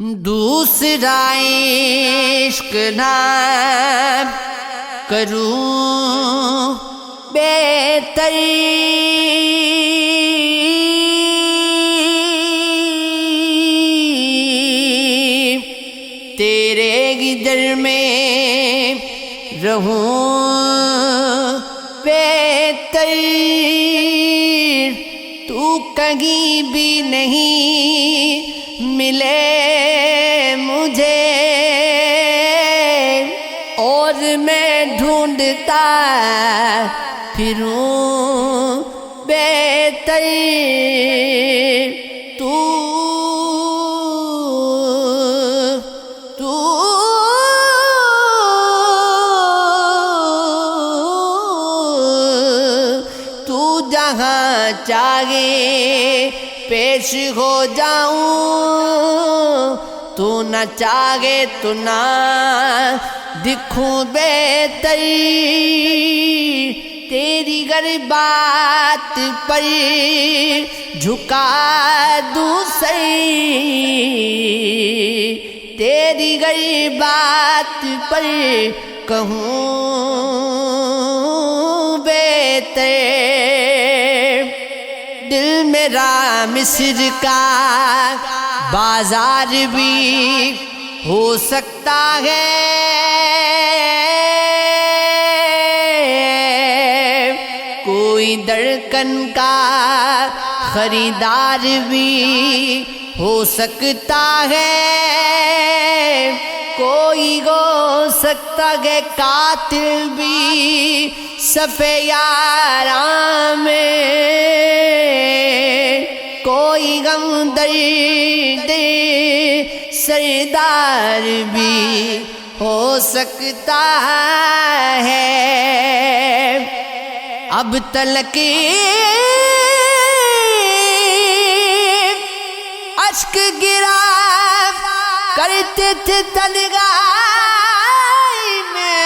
دوسرا عشق نہ کروں بہتر، تیرے گدر میں رہوں بہتر، تو کہیں بھی نہیں ملے مجھے، اور میں ڈھونڈتا پھروں بہتر، تو جہاں چاہے پیش ہو جاؤں، تو نہ چاہے تو نہ دکھوں بہتر، تیری گر بات پر جھکا دوں سر، تیری گر بات پر کہوں بہتر، دل میرا مصر کا بازار بھی ہو سکتا ہے، کوئی دھڑکن کا خریدار بھی ہو سکتا ہے، کوئی ہو سکتا ہے قاتل بھی صفِ یاراں میں، کوئی غم درد سردار بھی ہو سکتا ہے، اب تلک اشک گرا کرتے تھے تنہائی میں،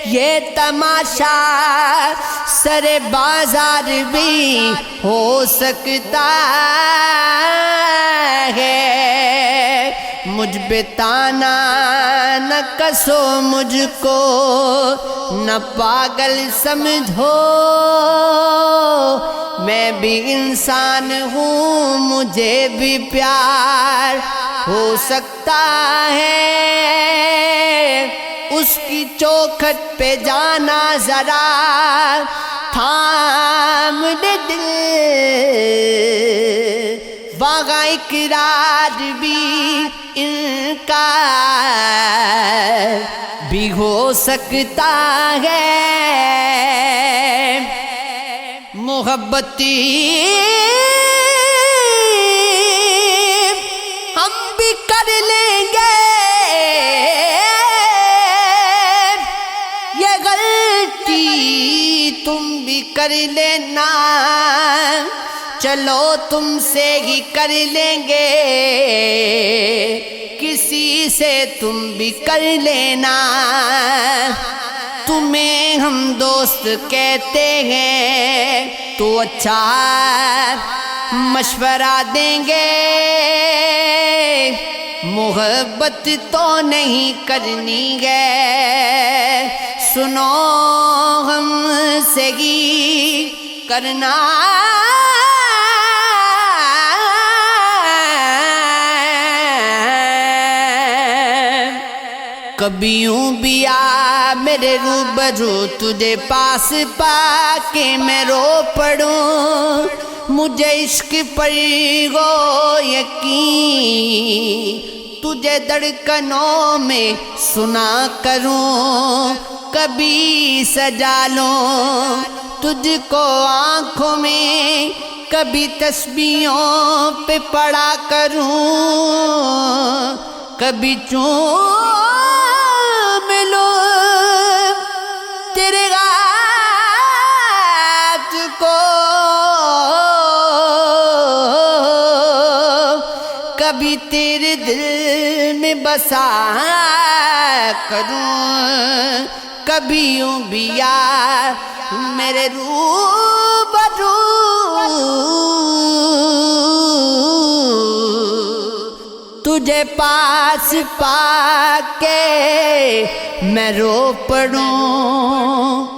یہ تماشا سر بازار بھی ہو سکتا ہے، مجھ پہ طعنہ نہ کسو مجھ کو، نہ پاگل سمجھو، میں بھی انسان ہوں، مجھے بھی پیار ہو سکتا ہے، اس کی چوکھٹ پہ جانا ذرا تھام لے دل، وہاں اقرار بھی انکار بھی ہو سکتا ہے، محبتی ہم بھی کر لیں گے، یہ غلطی تم بھی کر لینا، چلو تم سے ہی کر لیں گے، کسی سے تم بھی کر لینا، تمہیں ہم دوست کہتے ہیں تو اچھا مشورہ دیں گے، محبت تو نہیں کرنی ہے، سنو ہم سے ہی کرنا، کبھی یوں بھی آ میرے روبرو تجھے پاس پا کے میں رو پڑوں، مجھے عشق پر ہو یقین، تجھے دھڑکنوں میں سنا کروں، کبھی سجا لوں تجھ کو آنکھوں میں، کبھی تسبیحوں پہ پڑھا کروں، کبھی چوم لوں تیرے ہاتھ کو، کبھی تیرے دل میں بسا کروں، کبھی یوں بھی یار میرے روبرو تجھے پاس پا کے میں رو پڑوں